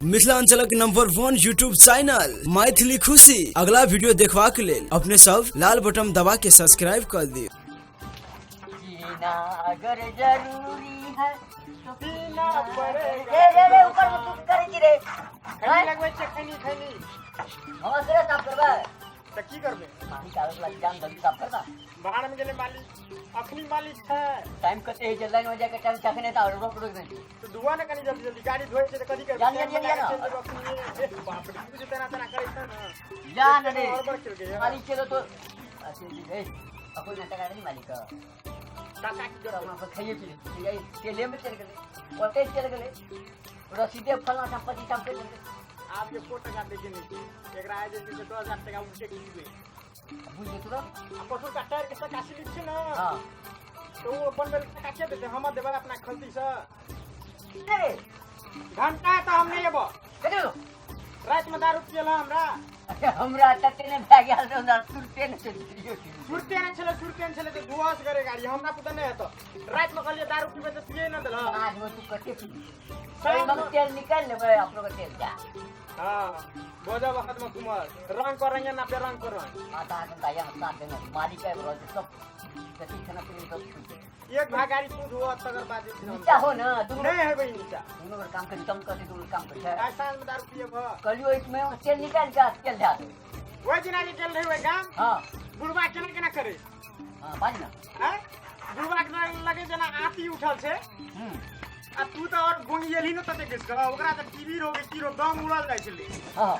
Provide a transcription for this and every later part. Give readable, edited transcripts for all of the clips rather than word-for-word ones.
मिथिलांचलक number 1 YouTube channel Maithili खुशी अगला वीडियो देखबाक लेल अपने सब लाल बटन दबा के सब्सक्राइब कर दियो। जीना अगर जरूरी है तो पीना पड़ेगा। रे ऊपर में तू करे छी रे खैनी लगबै छै खैनी हम से साफ करबा त की करबे पानी कागज लग जान जल्दी साफ करबा बाहर में गेले मालिक अपनी मालिक है टाइम कते है जल्दी में जाके टाइम चखने त रोक दे तो दुआ ने कनी जल्दी गाड़ी धोए छै त कदी कर जान बाप रे तू तना करे छ न जान रे मालिक चलो तो ए अपन नाटक गाड़ी मालिक काका की जोरा हम खाइए पी यही केले में चल गए ओते चल गए रसीदे फलना संपत्ति सब पे आप ये फोटो का देखे नहीं एकरा आज जे 2000 टका उठे कीबे बुझे तू अपन का टायर के काशी लिख छै ना हां तो वो अपन बेल का के देते हम देबा अपना खलती से अरे घंटा तो हम नहीं लेबो कते लो रात में दारू पियला हमरा तते ने भाग गेल ना सुरते ने चले तो दुआस करे गाड़ी हमरा पता नहीं है तो रात में कहलिए दारू पीबे तो पिए ना दल आज वो तू कते पी सही में तेल निकाल लेबे आप लोग तेल जा हां बोझा वक्त में कुमार रंग करेंगे ना पे रंग करो माता का दाया साथ देना मालिक है रोज सब कति खाना पीने सब एक भाग गाड़ी कूद हुआ तगर बाद नीचा हो ना दूर नहीं है भाई नीचा दोनों काम कर कम कर दूर काम कर है साल में दारू पिए भ कलियो इसमें तेल निकाल के तेल जा दे ओए दिना के तेल रहे गांव हां बुढ़वा केना करे हां बाज ना हैं बुढ़वा के लगे जना आती उठल छे आ तू तो और गोंगियली न तते गेस कर ओकरा त टीवी रोगे की रो दम उड़ल जाय छले हां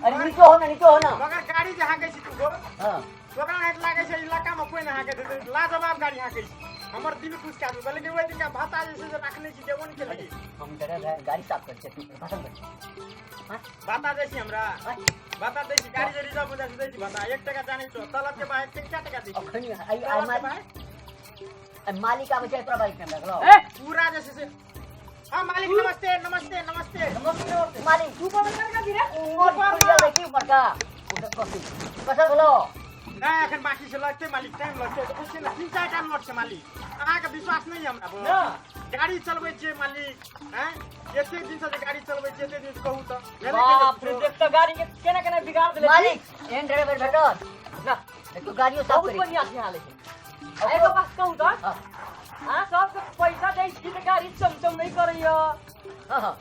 अरे नीचे हो ना मगर गाड़ी जहां गई छी तू गो हां ओकरा हेत लागे छै इलाका में कोई ना हाके दे लाजवाब गाड़ी हाके हमर दिन कुछ का बोले कि ओइ दिन का भाता जैसे से रखने छी देवन के लगे हम तेरा गाड़ी साफ कर छै तू भाषण कर हां भाता जैसी हमरा भाता जैसी गाड़ी जे रिजर्व हो जाय छै भाता 1 टका जाने तो तलब के बाद 3 टका दी अखनी आई मालिक आबे छै तोरा बाइक में लगलो पूरा जैसे से हां मालिक नमस्ते मालिक तू बोल कर दी रे ऊपर देखी बड़का उधर कसा बोलो ना एखन बाकी से लगते मालिक टाइम लगते तो उससे ना 3-4 टाइम लट से मालिक अहाँ के विश्वास नहीं हमरा ना गाड़ी चलबै छै मालिक हैं एते दिन से गाड़ी चलबै छै एते दिन कहू त बाप रे देख त गाड़ी के केना बिगाड़ देले मालिक एन ड्राइवर भेटत ना तो गाड़ियो साफ करी बढ़िया से हाले छै एगो बात कहू त हां सब पैसा दे छी त गाड़ी चमचम नहीं करइयो हां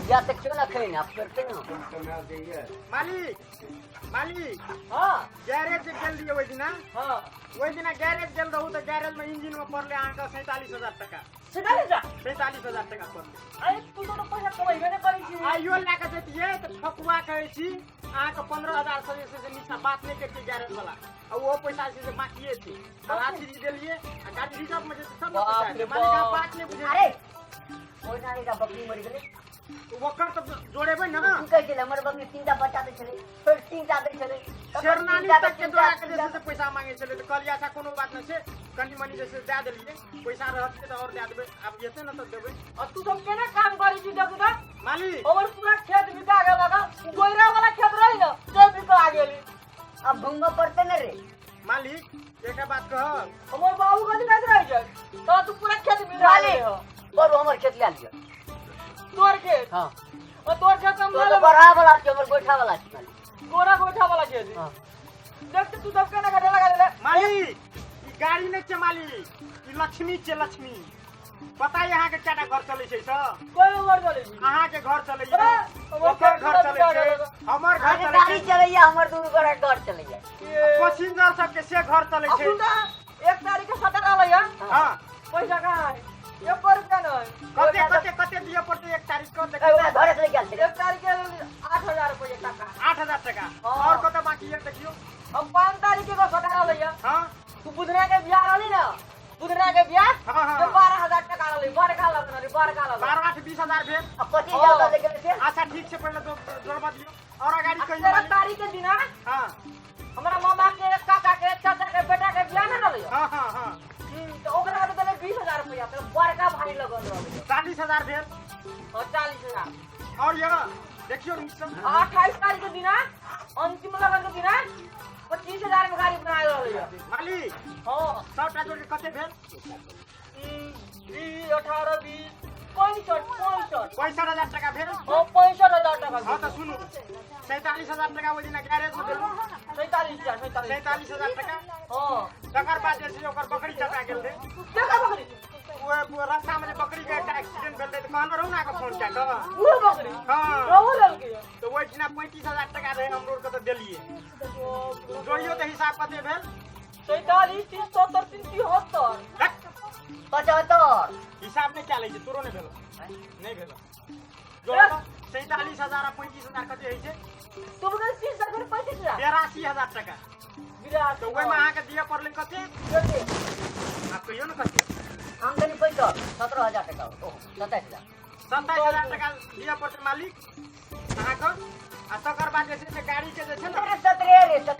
या तक क्यों ना खैन आप करते ना मालिक हां गैरेज गेल दियो ओइ दिना हां ओइ दिना गैरेज गेल रहू त गैरेज में इंजन में पड़ले आंका 47000 टका 47000 टका पड़ले अरे तू तो पैसा कमाइबे ने करै छी आइयो लाके देतिए त ठकुआ कहै छी आंका 15000 से नीचा बात नहीं करती गैरेज वाला और वो पैसा से बाकीए थी राशि दी देलिए आ गाड़ी रिजर्व में जे सब पैसा मालिक बात नहीं बुझे अरे ओइ नारी का बकरी मरि गेले वकर त जोड़ेबै न तू कह दिले हमर बकरी 3टा बच्चा दे छले फिर 3टा दे छले शेरनानी तक के जोड़ा के जैसे पैसा मांगे छले त कहलिया था कोनो बात न छै कनी मनी जैसे दे देलिए पैसा रहत त और दे देबै अब येते न त देबै और तू सब केना काम करै छी देखू त मालिक हमर पूरा खेत बिका गेल लगा गोइरा वाला खेत रही न से बिका गेली अब भंगा पड़ते न रे मालिक एका बात कह हमर बाबू कथि कहत रह छै तो तू पूरा खेत बिका ले बरो हमर खेत ले लियो तोर खेत हां और तोर खेत हम ले बड़ा वाला छै हमर गोठा वाला छै गोरा गोठा वाला छै हां देख तू सब केना गड्ढा लगा देले मालिक ई गाड़ी नै छै मालिक ई लक्ष्मी छै लक्ष्मी पता यहां के केटा घर चलै छै स कोई घर चलै छै अहां के घर चलै छै ओकर घर चलै छै हमर घर चलै छै गाड़ी चलैया हमर दूर घर चलै छै पैसेंजर सब के से घर चलै छै 1 तारीख के सटर आलैया हां पैसा कहां है 1 रुपया नहीं कते दिए पड़ते 1 तारीख को देख घरे से गेल 1 तारीख के 8000 रुपया टका 8000 टका और कते बाकी है देखियो हम 5 तारीख के सटर आलैया हां तू बुधना के बियाह रहली ना बुधना के बियाह हां 12000 टका रहली बड़का लगन 12 8 20000 भेल 25000 लेके से अच्छा ठीक से पहले तो जोड़वा दियो और गाड़ी कहीं 13 तारीख के दिन हां हमरा मामा के काका के चाचा के बेटा के बियाह न रहली हां तो ओकरा के देले 20000 रुपया तो बड़का भारी लगन रहली 40000 भेल और 40000 और ये देखियो 28 तारीख के दिन अंतिम लगन के दिन 25000 में गाड़ी बना रहली मालिक हां सबटा जोड़ के कते भेल 18 20 65 65 65,000 টাকা भेल 65,000 हाँ तो सुनू 47,000 टका वो दिन गैरेज में देलू 47,000 टका तकर बाद जैसे ओकर बकरी चटा गेल रे वो रास्ता में बकरी के एक्सीडेंट भेल रे त कहन रहू ना के फोन क्या क हां तो वो दिन 35,000 टका रहे हम रोड के तो देलिए जोड़ियो तो हिसाब कते भेल 47 30 70 73 75 हिसाब में क्या ले तोरो नहीं भेलो नहीं भेलो जोड़ा 47,000 और 35,000 कते है छे तुम के 30,000 35,000 82,000 टका विराट तो ओय में आहा के दिया पड़ले कते आप कहियो न कते आमदनी पैसा 17,000 टका ओ 27,000 टका दिया पड़ते मालिक आहा को आ तकर बाद जैसे से गाड़ी के जे छे ना 17,000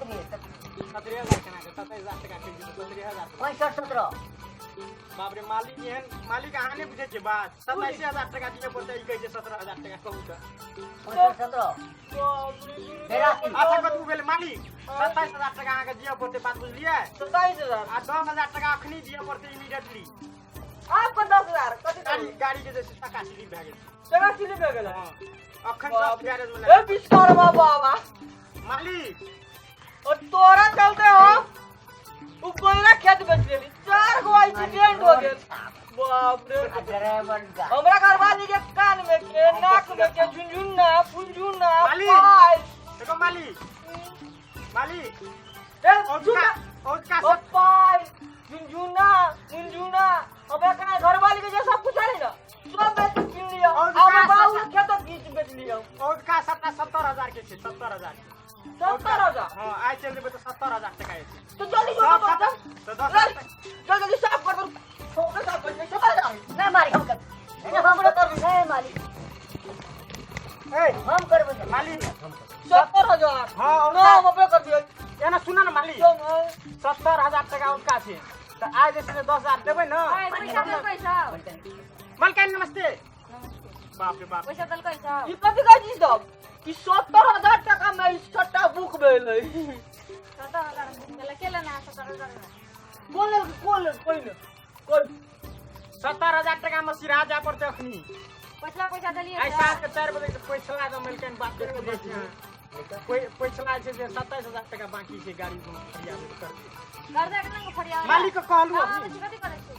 केना के 27,000 टका के 17,000 65 बाप रे मालिक एहन मालिक अहाँ नहीं बुझे छे बात 27,000 टका दिए पड़ते ई कहे छे 17,000 टका कहू त 17 अच्छा कतू भेल मालिक 27,000 टका अहाँ के दिए पड़ते बात बुझलिए 27,000 आ 10,000 टका अखनी दिए पड़ते इमीडिएटली आपको 10,000 कथि गाड़ी के जैसे टका सिली भए गेल टका सिली भए गेल अखन सब गैरेज में ए विश्वकर्मा बाबा मालिक और तोरा चलते हो ऊपर खेत बेच लेली 4 गो एक्सीडेंट हो गेल बाप रे हमरा घरवाली के कान में के नाक में के झुनझुना फुनझुना पाई देखो मालिक मालिक ए और का ओ पाई झुनझुना मुनझुना हमरा का घरवाली के जे सब कुछ है ना सब बेच किन लियो हमरा बाबू खेत बेच लियो और का 70,000 के छे 70,000 70,000 हां आज चल देबे तो 70,000 टका है तो जल्दी जो तो 10 जल्दी साफ कर दो छोटे साफ कर दो ना मारी हम कर ना हमरो कर नहीं मारी ए हम कर मालिक 70,000 हां ना हम अपने कर दियो ये ना सुना ना मालिक 70,000 टका उनका छे तो आज जैसे 10,000 देबे ना पैसा मलकान नमस्ते बाप रे बाप पैसा दल कैसा ई कथि का चीज दब ई 70,000 टका में छट्टा बुक भेल है 70,000 मिला के लेना 70,000 बोल कोई न कोई 70,000 टका में सिरा जा पड़ते अखनी पैसा दलिए ऐसा के 4 बजे पैसा दो मलकान बात करके देखिए कोई पैसा छे 27,000 टका बाकी छे गाड़ी को फरियाद कर घर दे के नंग फरिया मालिक को कहलू हां अखनी कथि करे छी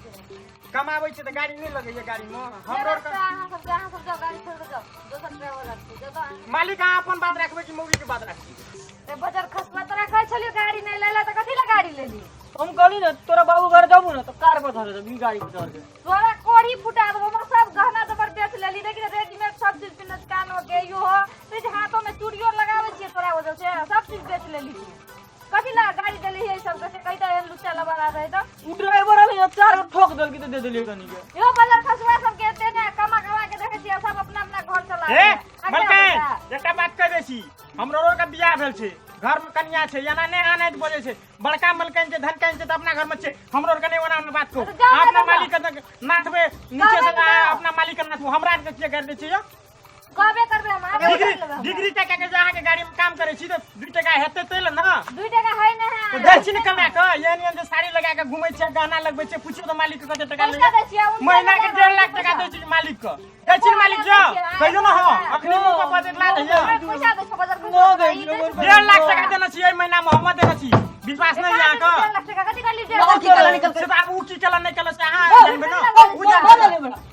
कमाबै छे त गाड़ी नहीं लगे ये गाड़ी में हम रोड का हां सब जाओ गाड़ी छोड़ जाओ दोसर ड्राइवर लगती जब मालिक अहाँ अपन बात रखबे कि मौगी के बात रखबे ए बाजार खसमा त रखै छलियो गाड़ी नहीं लेला त कथि ला गाड़ी लेली हम कहली न तोरा बाबू घर जाबू न तो कार पर धरे ई गाड़ी पर धर के तोरा कोड़ी फुटा दो हम सब गहना जबर बेच लेली देखि रेडीमेड सब चीज पिन कान हो के यो हो तुझ हाथों में चूड़ियो लगावे छिए तोरा वजह से सब चीज बेच लेली कथि ला गाड़ी देली है सब कैसे कहिता है लुच्चा लबड़ा रहे त उ ड्राइवर वाले 4 गो ठोक देल के दे देलिए कनी के यो बाजार खसमा सब के ते ने कमा के देखे छिए सब अपना अपना घर चला ए मलकान एकटा बात कह दै छी हमरो रोड का बियाह भेल छे घर में कन्या छे याना ने आने त बोले छे बड़का मलकान छे धनकान छे त अपना घर में छे हमरो कने ओना में बात को अपना मालिक के नाथबे नीचे से अपना मालिक के नाथबो हमरा के छिए कर दे छिए कहबे करबे हम डिग्री तक के जहाँ के गाड़ी में काम करे छी तो 2 टका हेते तेल ना 2 टका है ना तो दक्षिण कमा के ये जे साड़ी लगा के घुमै छै गहना लगबै छै पूछियो तो मालिक के कते टका ले महीना के 1.5 लाख टका दै छी मालिक के दक्षिण मालिक जो कहियो ना हां अखनी मुंह पर बजट ला दैया पैसा दे बाजार नो दे 1.5 लाख टका देना छी एई महीना में हम देना छी विश्वास नहीं यहाँ का 1.5 लाख टका कथि कर लीजिए ना की कला निकल से बाबू की चला नहीं चला से हां जानबे ना बुझा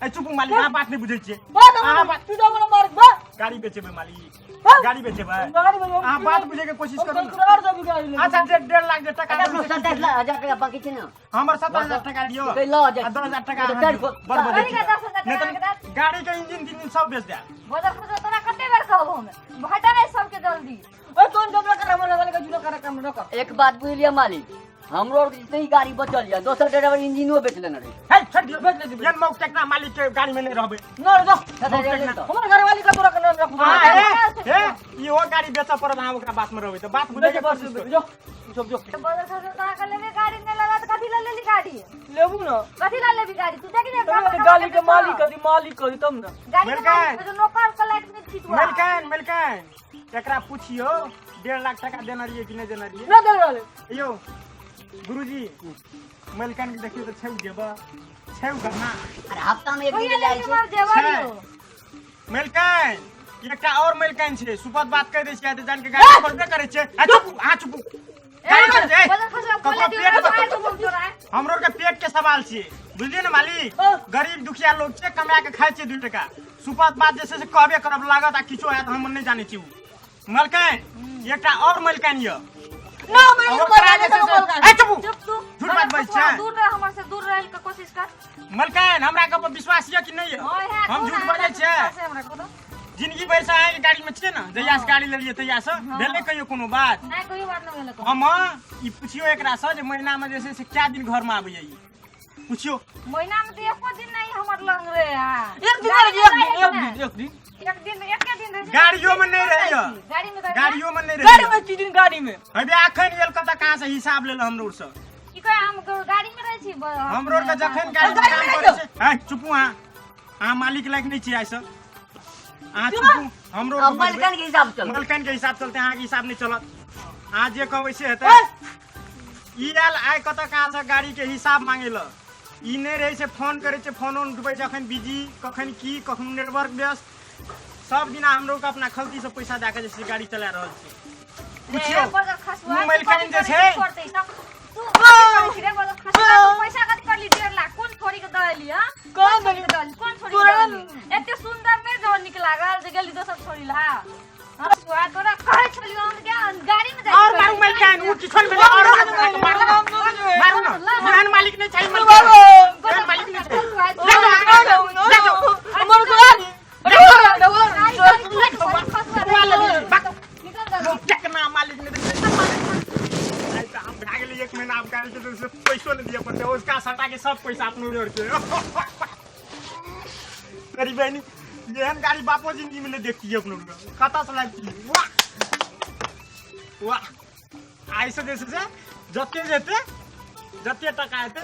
ए चुप मालिक हां बात नहीं बुझै छिए हां बात तू तो हमरा मार बा गाड़ी बेचेबे मालिक गाड़ी बेचेबे गाड़ी में हां बात बुझे के कोशिश करू ना करार से भी गाड़ी ले अच्छा 1.5 लाख दे टका 27,000 टका बाकी छै ना हमर 70,000 टका दियो तो लो जा 10,000 टका गाड़ी का 10,000 टका गाड़ी के इंजन सब बेच दे बाजार खसमा तोरा कते बेर कहबो हम भटा नहीं सबके जल्दी ओ तोन जबला कर हमरा वाले का जुड़ा कर काम न कर एक बात बुझ लिया मालिक हमरो जितनी ही गाड़ी बचल या दोसर ड्राइवर इंजिनो बेच लेना रही हे छोड़ दियो बेच ले जन मौक टकना मालिक के गाड़ी में नहीं रहबे न जा तो हमरा घर वाली का तोरा कन रखू हे ये वो गाड़ी बेचा पर हम ओकरा बात में रहबे तो बात बुझे के कोशिश कर जो सब जो बाजार खसमा तोरा कर लेबे गाड़ी नहीं लगा त कथि ला लेली गाड़ी लेबू ना कथि ला लेबी गाड़ी तू देखि ने गाड़ी के मालिक कदी तब ना गाड़ी के मालिक जो नौकर के लाइट में छी तू मलकान एकरा पूछियो 1.5 लाख टका देना रहिए कि नहीं देना रहिए ना दे वाले यो गुरुजी मलकान के देखियो तो छौ जेबा छौ गहना अरे हफ्ता में एक दिन भैया जाय लेके छै मार जेवारी हो मलकान एकटा और मलिकाइन छे सुपत बात कह दै छियै त जान के गाड़ी पर करे छे चुप हां चुप गाड़ी पर जाए हमरो के पेट के सवाल छे बुझलिए ना मालिक गरीब दुखिया लोग छे कमा के खाय छे 2 टका सुपत बात जैसे से कहबे करब लागत आ किछो है त हम नहीं जाने छी मलिकाइन एकटा और मलिकाइन य ना मैं चुप झूठ बात बोल छे दूर रह हमर से दूर रहल के कोशिश कर मलिकाइन हमरा के पर विश्वास य कि नहीं है हम झूठ बोले छे जिंदगी भर से आए गाड़ी में छे ना जहिया से गाड़ी लेलिए तहिया से भेले कहियो कोनो बात नहीं कोई बात नहीं भेले हम ई पुछियो एकरा से जे महीना में जैसे से क्या दिन घर में आबैय ई पुछियो महीना में तो एको दिन नहीं हमर लंग रे एक दिन एक दिन रह गाड़ियों में नहीं रहिय गाड़ी में गाड़ियों में नहीं गाड़ी रहिय में की दिन गाड़ी में अबे अखन एल कत कहां से हिसाब ले हमरो से की कहे हम गाड़ी में रह छी हमरो के जखन गाड़ी में काम करे छे हां चुपू हां मालिक लायक नहीं छी आइस हां चुपू हमरो मलकन के हिसाब चल मलकन के हिसाब चलते हां के हिसाब नहीं चलत आज जे कहबै से हेतै ई आल आइ कत कहां से गाड़ी के हिसाब मांगेला ई नहीं रहे से फोन करे छे फोनो उठबै जखन बिजी कखन की कखन नेटवर्क व्यस्त सब दिना हमरो के अपना खलती से पैसा दे के जैसे गाड़ी चला रहल छी पुछियो मलकन जे छे पैसा कथी कर ली 1.5 लाख कौन छोड़ी के दहली हां कौन छोड़ी के दहली कौन छोड़ी के दहली एते सुंदर में जो निक लागल जे गेली दोसर छोड़ी ला हां बुआ तोरा कहे छली हम क्या गाड़ी में जाई और मारू मलकन ऊ किछन में और मारू ना मन मालिक नहीं चाहिए मलकन मालिक नहीं चाहिए हमर गाड़ी टेकना मालिक ने हम भाग लिए 1 महीना आप गाड़ी के पैसो नहीं दिया पड़ते उसका सटा के सब पैसा अपने जोड़ के तेरी बहनी जेहन गाड़ी बापो जिंदगी में नहीं देखती है अपने खाता से लगती वाह ऐसे जैसे से जते टका हेते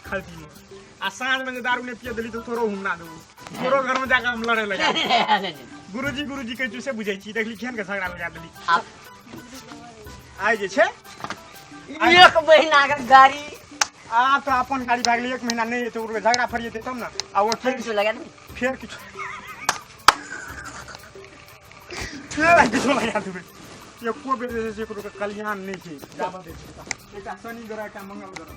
खरीदी में आ सांझ में दारू ने पिए देली तो तोरो हुन्ना देबू तोरो घर में जाकर हम लड़े लगा गुरुजी के चूसे बुझै छी देखली केहन के झगड़ा लगा देली आइ जे छे 1 महीना के गाड़ी आ तो अपन गाड़ी भाग ली 1 महीना नहीं है तो उनके झगड़ा फरिए तब ना आ वो फिर लगा दे फिर किछो फिर किछो लगा देबे ये को बेटे से कल्याण नहीं छे जाबा दे एकटा शनि ग्रह का मंगल ग्रह